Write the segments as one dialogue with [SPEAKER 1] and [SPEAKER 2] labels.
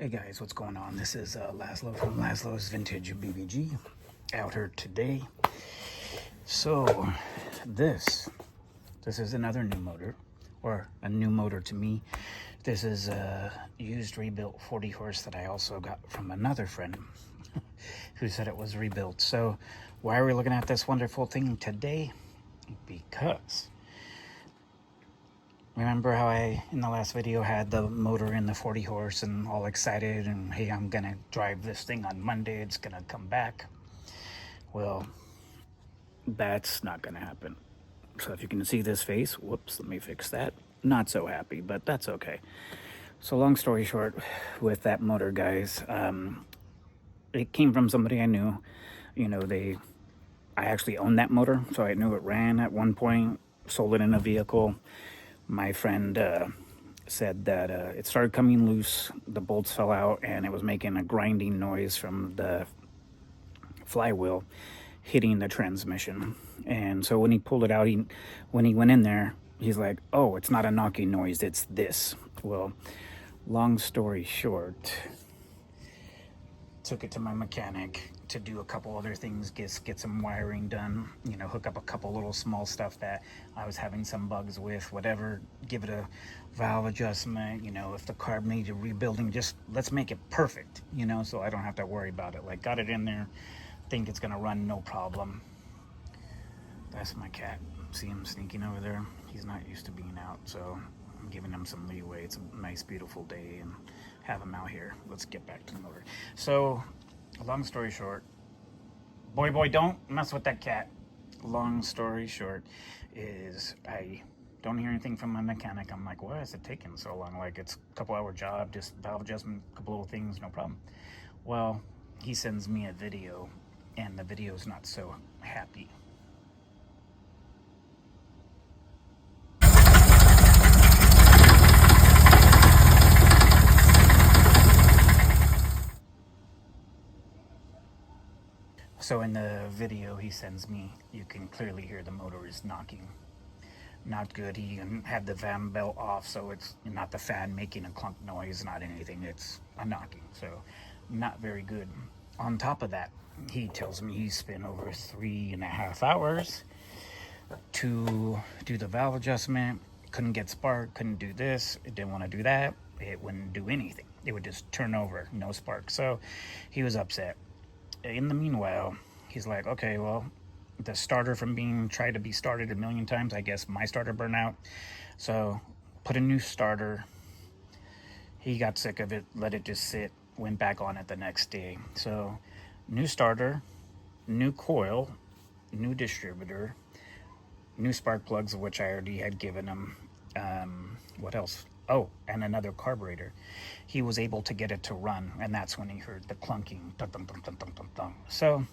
[SPEAKER 1] Hey guys, what's going on? This is Laszlo from Laszlo's Vintage BBG out here today. So this is another new motor, or a new motor to me. This is a used rebuilt 40 horse that I also got from another friend who said it was rebuilt. So why are we looking at this wonderful thing today? Because remember how I, in the last video, had the motor in the 40 horse and all excited and, hey, I'm gonna drive this thing on Monday, it's gonna come back. Well, that's not gonna happen. So if you can see this face, whoops, let me fix that. Not so happy, but that's okay. So long story short, with that motor, guys, it came from somebody I knew. You know, I actually owned that motor, so I knew it ran at one point, sold it in a vehicle. My friend said that it started coming loose, the bolts fell out, and it was making a grinding noise from the flywheel hitting the transmission. And so when he pulled it out, when he went in there, he's like, oh, it's not a knocking noise, it's this. Well, long story short, took it to my mechanic to do a couple other things, get some wiring done, you know, hook up a couple little small stuff that I was having some bugs with, whatever, give it a valve adjustment, you know, if the carb needed rebuilding, just let's make it perfect, you know, so I don't have to worry about it. Like, got it in there, think it's gonna run no problem. That's my cat. See him sneaking over there? He's not used to being out, so I'm giving him some leeway. It's a nice, beautiful day, and have him out here. Let's get back to the motor. So, long story short, boy, don't mess with that cat. Long story short is I don't hear anything from my mechanic. I'm like, why is it taking so long? Like, it's a couple-hour job, just valve adjustment, a couple little things, no problem. Well, he sends me a video, and the video's not so happy. So in the video he sends me, you can clearly hear the motor is knocking. Not good. He had the fan belt off, so it's not the fan making a clunk noise, not anything. It's a knocking, so not very good. On top of that, he tells me he spent over 3.5 hours to do the valve adjustment. Couldn't get spark, couldn't do this, it didn't want to do that, it wouldn't do anything. It would just turn over, no spark. So he was upset. In the meanwhile, he's like, okay, well, the starter from being tried to be started a million times, I guess my starter burned out. So put a new starter. He got sick of it, let it just sit, went back on it the next day. So new starter, new coil, new distributor, new spark plugs, which I already had given him. What else? Oh, and another carburetor. He was able to get it to run, and that's when he heard the clunking. Dun, dun, dun, dun, dun, dun, dun. So,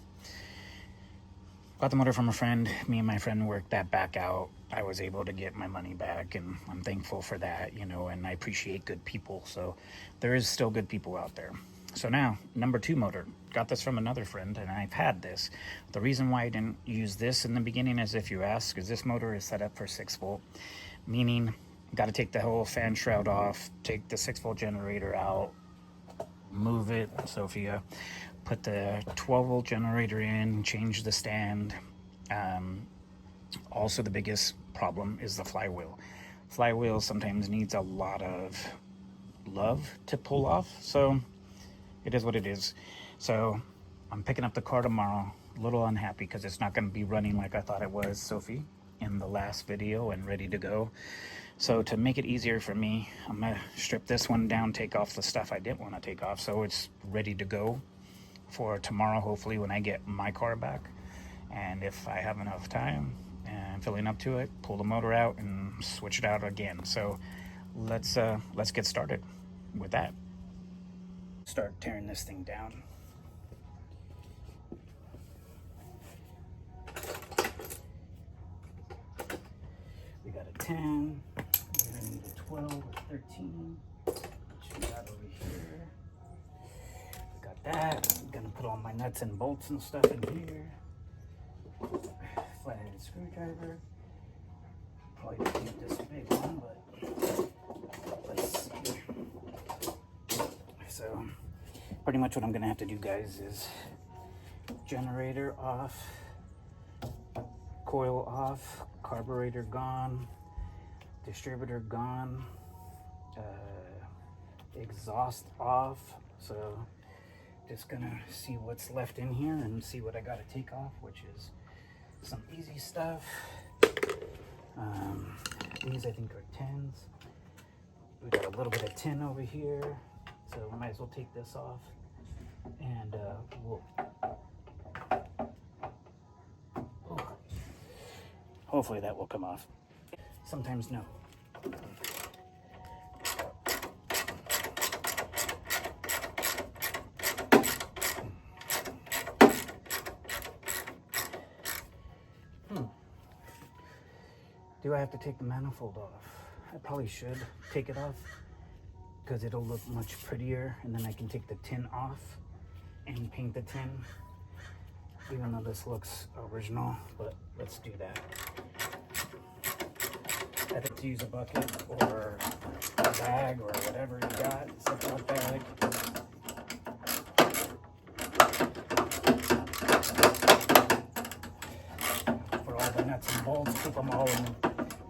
[SPEAKER 1] got the motor from a friend. Me and my friend worked that back out. I was able to get my money back, and I'm thankful for that, you know, and I appreciate good people. So, there is still good people out there. So now, number 2 motor. Got this from another friend, and I've had this. The reason why I didn't use this in the beginning is, if you ask, is this motor is set up for 6-volt, meaning got to take the whole fan shroud off, take the 6-volt generator out, move it, Sophia, put the 12-volt generator in, change the stand. Also, the biggest problem is the flywheel. Flywheel sometimes needs a lot of love to pull off, so it is what it is. So I'm picking up the car tomorrow. A little unhappy because it's not going to be running like I thought it was, Sophie, in the last video, and ready to go. So to make it easier for me, I'm going to strip this one down, take off the stuff I didn't want to take off, so it's ready to go for tomorrow, hopefully, when I get my car back. And if I have enough time and feeling up to it, pull the motor out and switch it out again. So let's get started with that. Start tearing this thing down. We got a 10, we're gonna need a 12 or 13, which we got over here. We got that. I'm gonna put all my nuts and bolts and stuff in here. Flathead screwdriver. Probably don't need this big one, but let's see. So pretty much what I'm gonna have to do, guys, is generator off, coil off, carburetor gone, distributor gone, exhaust off. So just gonna see what's left in here and see what I gotta take off, which is some easy stuff. These I think are 10s. We got a little bit of tin over here, so we might as well take this off, and we'll hopefully that will come off. Sometimes no. Do I have to take the manifold off? I probably should take it off because it'll look much prettier, and then I can take the tin off and paint the tin, even though this looks original, but let's do that. I think to use a bucket or a bag or whatever you got, Ziploc bag. For all the nuts and bolts,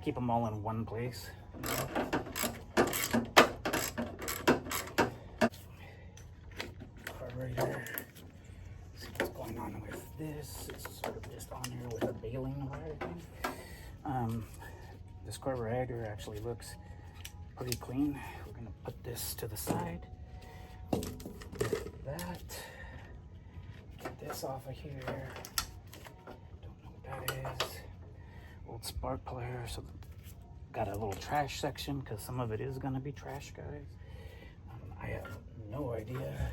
[SPEAKER 1] keep them all in one place. Carburetor. See what's going on with this. It's sort of just on here with a baling wire thing. This carburetor actually looks pretty clean. We're gonna put this to the side. That. Get this off of here. Don't know what that is. Old spark plug. So got a little trash section because some of it is gonna be trash, guys. I have no idea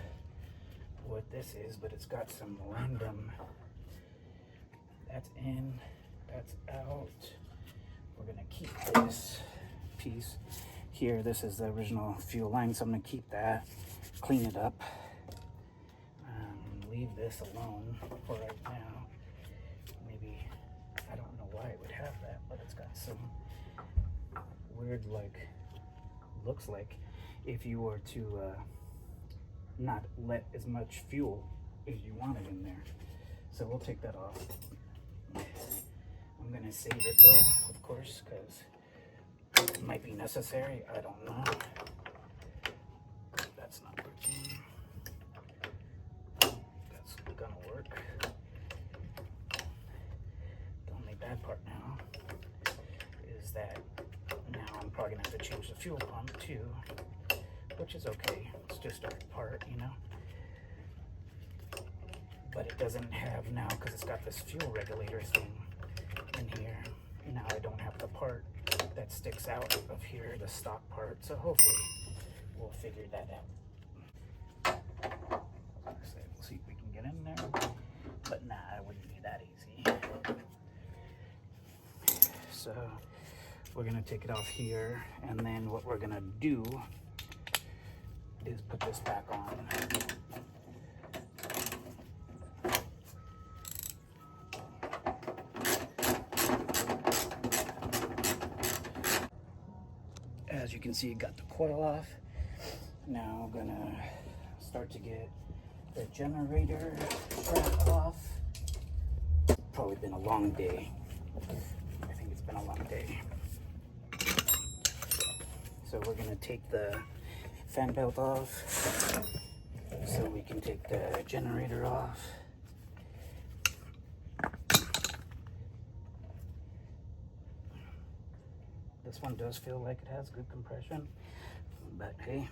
[SPEAKER 1] what this is, but it's got some random. That's in. That's out. We're gonna keep this piece here. This is the original fuel line, so I'm gonna keep that, clean it up, leave this alone for right now. Maybe, I don't know why it would have that, but it's got some weird, like, looks like if you were to not let as much fuel as you wanted in there. So we'll take that off. I'm gonna save it though, of course, because it might be necessary. I don't know. That's not working. That's gonna work. The only bad part now is that now I'm probably gonna have to change the fuel pump too, which is okay. It's just a part, you know. But it doesn't have now, because it's got this fuel regulator thing in here. Now I don't have the part that sticks out of here, the stock part. So hopefully we'll figure that out. So we'll see if we can get in there. But nah, it wouldn't be that easy. So we're gonna take it off here, and then what we're gonna do is put this back on. As you can see, it got the coil off. Now I'm gonna start to get the generator strap off. Probably been a long day. I think it's been a long day. So we're gonna take the fan belt off so we can take the generator off. This one does feel like it has good compression, but hey,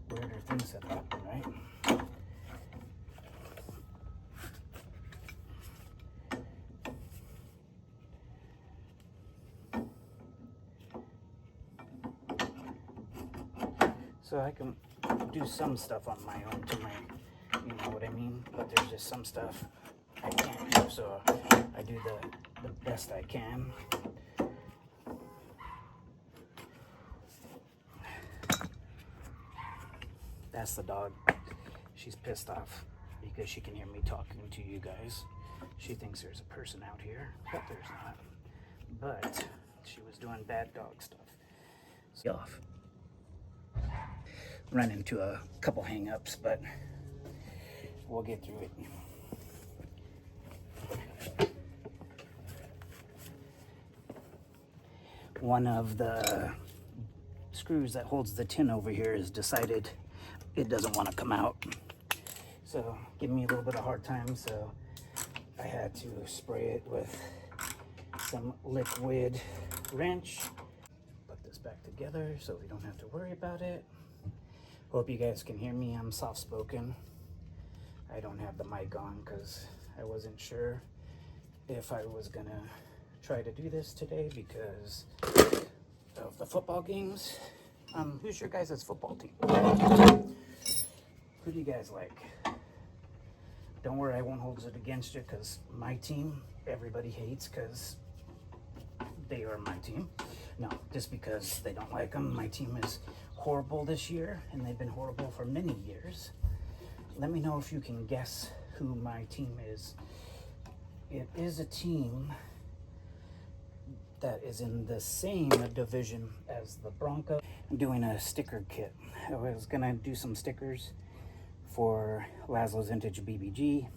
[SPEAKER 1] weirder things have happened, right? So I can do some stuff on my own to my, you know what I mean? But there's just some stuff I can't do, so I do the best I can. That's the dog. She's pissed off because she can hear me talking to you guys. She thinks there's a person out here, but there's not. But she was doing bad dog stuff. So off. run into a couple hang-ups, but we'll get through it. One of the screws that holds the tin over here has decided it doesn't want to come out. So giving me a little bit of hard time, so I had to spray it with some liquid wrench. Put this back together so we don't have to worry about it. Hope you guys can hear me. I'm soft-spoken. I don't have the mic on because I wasn't sure if I was gonna try to do this today because of the football games. Who's your guys' football team? Who do you guys like? Don't worry, I won't hold it against you because my team, everybody hates because they are my team. No, just because they don't like them. My team is horrible this year, and they've been horrible for many years. Let me know if you can guess who my team is. It is a team that is in the same division as the Broncos. I'm doing a sticker kit. I was gonna do some stickers for Laszlo's Vintage BBG.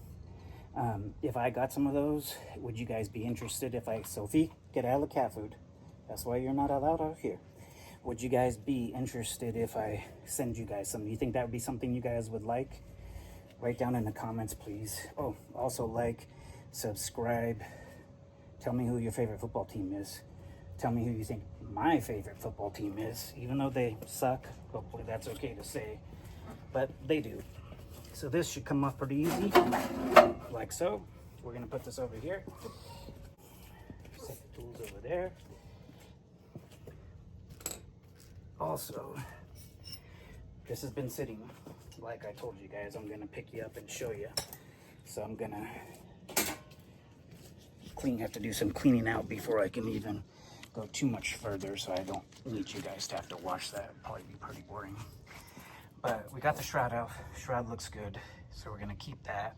[SPEAKER 1] If I got some of those, would you guys be interested if Sophie, get out of the cat food. That's why you're not allowed out here. Would you guys be interested if I send you guys some? Do you think that would be something you guys would like? Write down in the comments, please. Oh, also like, subscribe. Tell me who your favorite football team is. Tell me who you think my favorite football team is. Even though they suck, hopefully that's okay to say, but they do. So this should come off pretty easy, like so. We're gonna put this over here. Set the tools over there. Also, this has been sitting, like I told you guys, I'm gonna pick you up and show you. So I'm gonna have to do some cleaning out before I can even go too much further, so I don't need you guys to have to watch that. It'd probably be pretty boring. But we got the shroud out. Shroud looks good, so we're gonna keep that.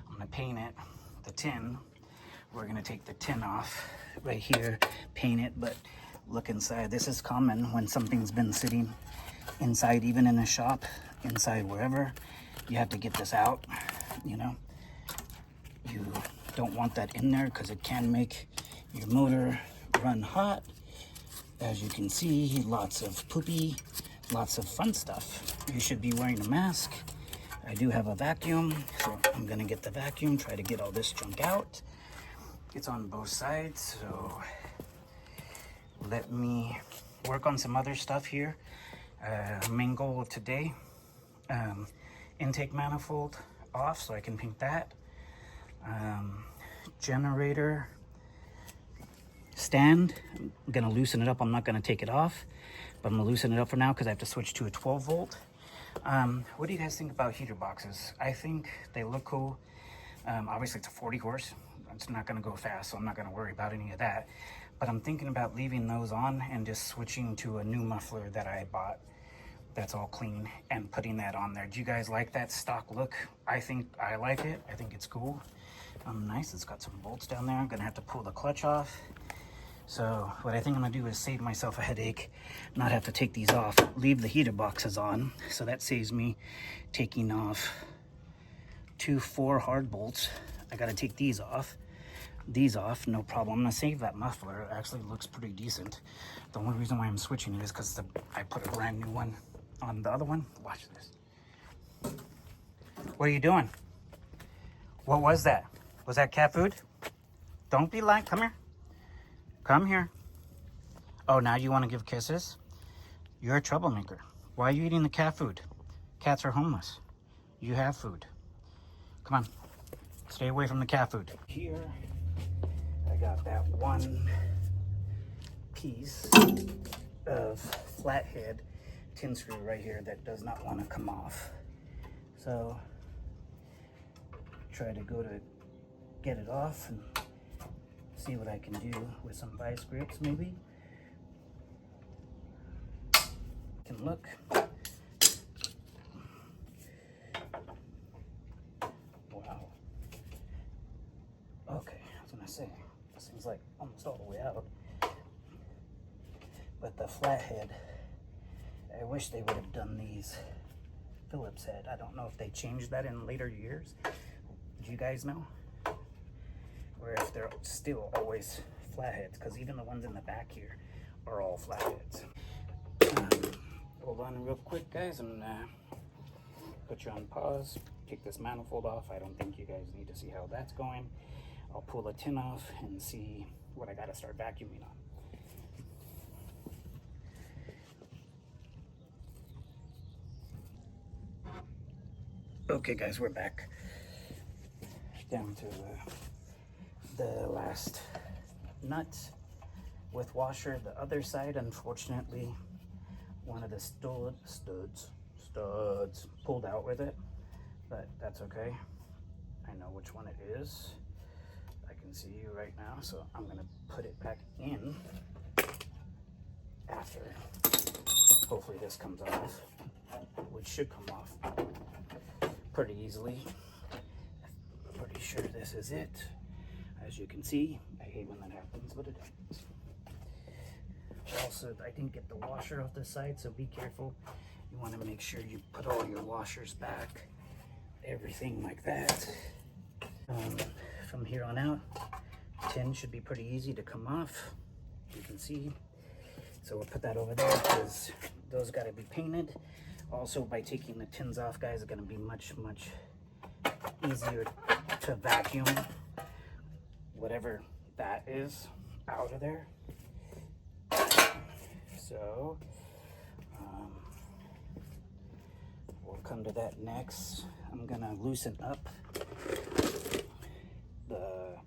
[SPEAKER 1] I'm gonna paint it, the tin. We're gonna take the tin off right here, paint it, but look inside. This is common when something's been sitting inside, even in a shop, inside wherever. You have to get this out, you know. You don't want that in there because it can make your motor run hot. As you can see, lots of poopy, lots of fun stuff. You should be wearing a mask. I do have a vacuum, so I'm gonna get the vacuum, try to get all this junk out. It's on both sides, so let me work on some other stuff here. Main goal of today, intake manifold off so I can paint that. Generator stand, I'm gonna loosen it up. I'm not gonna take it off, but I'm gonna loosen it up for now because I have to switch to a 12 volt. What do you guys think about heater boxes? I think they look cool. Obviously it's a 40 horse. It's not gonna go fast, so I'm not gonna worry about any of that. But I'm thinking about leaving those on and just switching to a new muffler that I bought that's all clean and putting that on there. Do you guys like that stock look? I think I like it. I think it's cool. Nice. It's got some bolts down there. I'm gonna have to pull the clutch off. So what I think I'm gonna do is save myself a headache, not have to take these off, leave the heater boxes on. So that saves me taking off 2 4 hard bolts. I gotta take these off, no problem. I'm gonna save that muffler. It actually looks pretty decent. The only reason why I'm switching it is because I put a brand new one on the other one. Watch this. What are you doing? What was that? Was that cat food? Don't be like, come here. Come here. Oh, now you want to give kisses? You're a troublemaker. Why are you eating the cat food? Cats are homeless. You have food. Come on. Stay away from the cat food. Here, I got that one piece of flathead tin screw right here that does not want to come off. So, try to go to get it off and see what I can do with some vice grips maybe. Can look. Wow. Okay, I was gonna say, this thing's like almost all the way out. But the flathead I wish they would have done these Phillips head. I don't know if they changed that in later years. Do you guys know? Or if they're still always flatheads, because even the ones in the back here are all flatheads. Hold on real quick, guys. I'm gonna put you on pause, take this manifold off. I don't think you guys need to see how that's going. I'll pull the tin off and see what I gotta start vacuuming on. Okay guys, we're back. Down to the last nut with washer. The other side, unfortunately, one of the studs pulled out with it, but that's okay. I know which one it is. I can see you right now, so I'm gonna put it back in after. Hopefully this comes off, which should come off pretty easily. Pretty sure this is it. As you can see, I hate when that happens, but it happens. Also, I didn't get the washer off the side, so be careful. You want to make sure you put all your washers back, everything like that. From here on out, tin should be pretty easy to come off. You can see. So we'll put that over there because those got to be painted. Also, by taking the tins off, guys, it's going to be much easier to vacuum whatever that is out of there. So we'll come to that next. I'm gonna loosen up the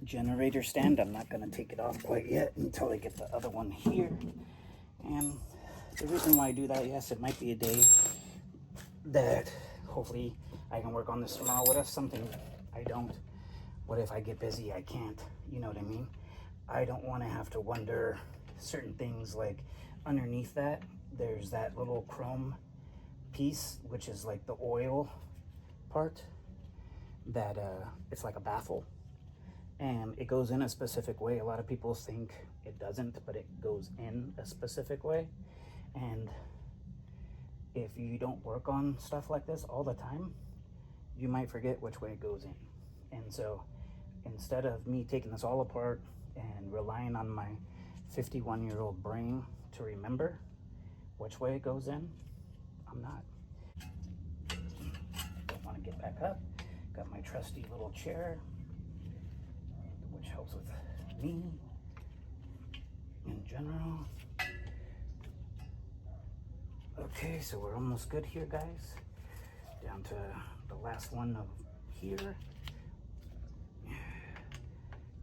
[SPEAKER 1] generator stand. I'm not gonna take it off quite yet until I get the other one here. And the reason why I do that, yes, it might be a day that hopefully I can work on this tomorrow. What if something I don't? What if I get busy? I can't. You know what I mean? I don't want to have to wonder certain things. Like underneath that, there's that little chrome piece, which is like the oil part, that it's like a baffle, and it goes in a specific way. A lot of people think it doesn't, but it goes in a specific way. And if you don't work on stuff like this all the time, you might forget which way it goes in. And so instead of me taking this all apart and relying on my 51-year-old brain to remember which way it goes in, I'm not. Don't want to get back up. Got my trusty little chair, which helps with me in general. Okay, so we're almost good here, guys. Down to the last one of here.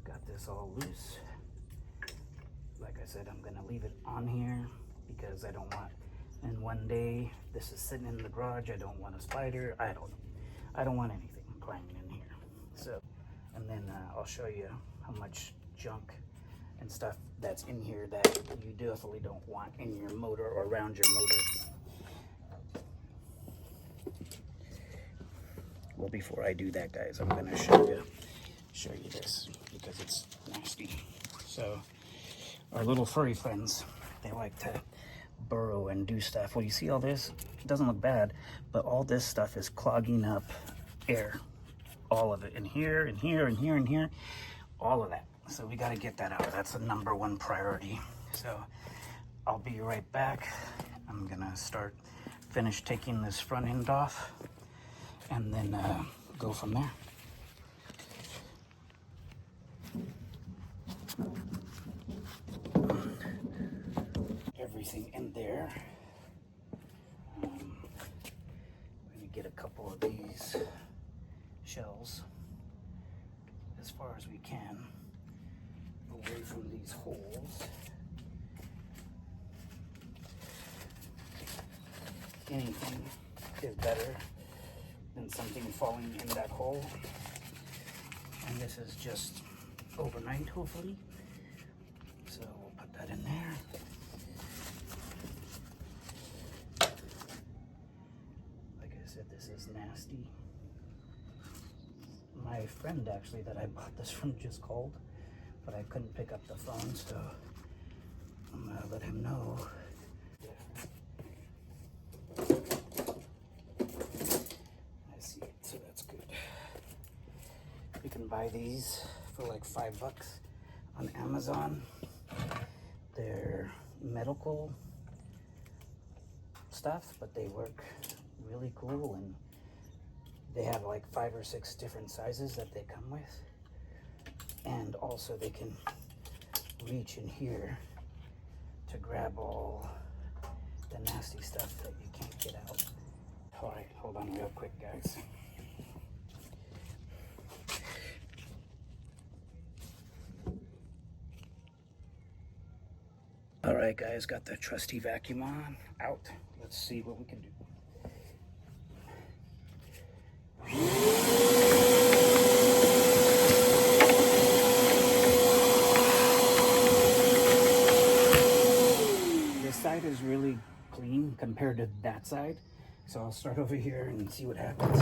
[SPEAKER 1] Got this all loose. Like I said, I'm gonna leave it on here because I don't want, and one day this is sitting in the garage, I don't want a spider, I don't want anything climbing in here. So, and then I'll show you how much junk and stuff that's in here that you definitely don't want in your motor or around your motor. Well, before I do that, guys, I'm gonna show you this because it's nasty. So our little furry friends, they like to burrow and do stuff. Well, you see all this? It doesn't look bad, but all this stuff is clogging up air. All of it, in here, in here, in here, in here, all of that. So we got to get that out. That's the #1 priority. So I'll be right back. I'm gonna finish taking this front end off, and then go from there. Everything in there. Let me get a couple of these shells as far as we can away from these holes. Anything is better than something falling in that hole. And this is just overnight, hopefully. So we'll put that in there. Like I said, this is nasty. My friend actually that I bought this from just called, but I couldn't pick up the phone, so I'm gonna let him know if buy these for like $5 on Amazon. They're medical stuff, but they work really cool, and they have like 5 or 6 different sizes that they come with. And also they can reach in here to grab all the nasty stuff that you can't get out. All right, hold on real quick, guys. All right, guys, got the trusty vacuum on out. Let's see what we can do. This side is really clean compared to that side, so I'll start over here and see what happens.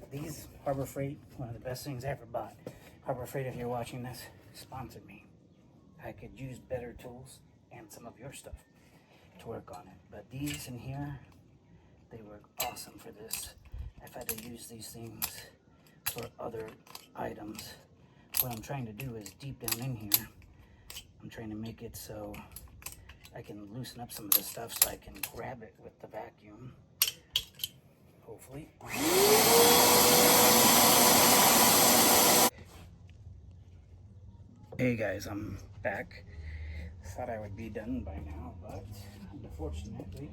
[SPEAKER 1] These Harbor Freight, one of the best things I ever bought. Harbor Freight, if you're watching this, sponsored me. I could use better tools and some of your stuff to work on it. But these in here, they work awesome for this. I've had to use these things for other items. What I'm trying to do is deep down in here, I'm trying to make it so I can loosen up some of the stuff so I can grab it with the vacuum. Hopefully. Hey guys, I'm back. Thought I would be done by now, but unfortunately,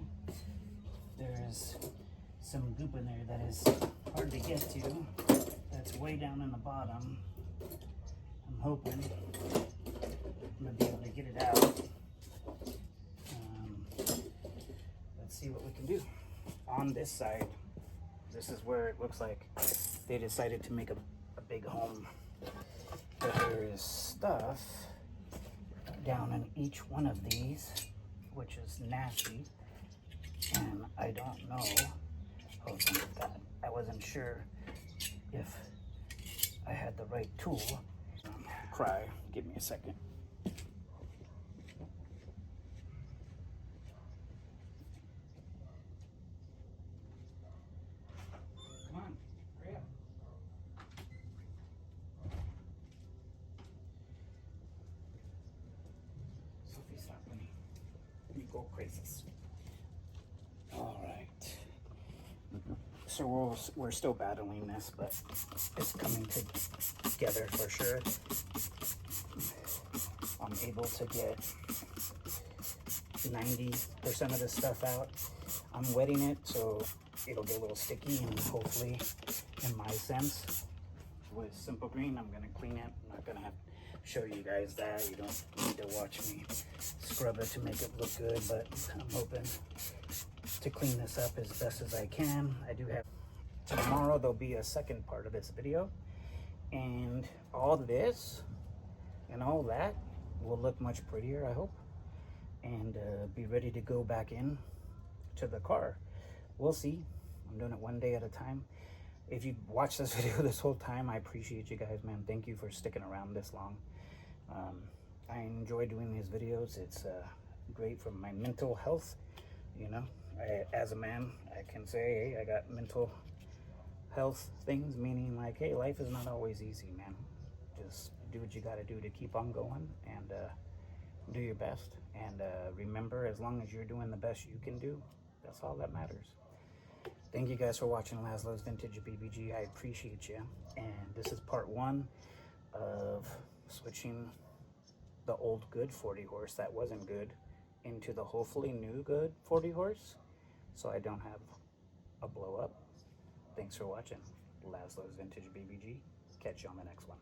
[SPEAKER 1] there's some goop in there that is hard to get to. That's way down in the bottom. I'm hoping I'm gonna be able to get it out. Let's see what we can do. On this side, this is where it looks like they decided to make a big home. But there is stuff down in each one of these, which is nasty, and I don't know. Hold on with that. I wasn't sure if I had the right tool. Cry. Give me a second. Come on, hurry up. Sophie, stop me. You go crazy. All right. So we're still battling this, but it's coming together for sure. I'm able to get 90% of this stuff out. I'm wetting it so it'll get a little sticky, and hopefully, in my sense, with Simple Green, I'm gonna clean it. I'm not gonna have to show you guys that. You don't need to watch me scrub it to make it look good, but I'm hoping to clean this up as best as I can. I do have tomorrow, there'll be a second part of this video, and all this and all that will look much prettier, I hope, and be ready to go back in to the car. We'll see. I'm doing it one day at a time. If you watched this video this whole time, I appreciate you guys, man. Thank you for sticking around this long. I enjoy doing these videos. It's great for my mental health. You know, as a man, I can say, hey, I got mental health things, meaning like, hey, life is not always easy, man. Just do what you got to do to keep on going, and do your best. And remember, as long as you're doing the best you can do, that's all that matters. Thank you guys for watching Laszlo's Vintage BBG. I appreciate you. And this is part 1 of switching the old good 40 horse that wasn't good into the hopefully new good 40 horse, so I don't have a blow up. Thanks for watching Laszlo's Vintage BBG. Catch you on the next one.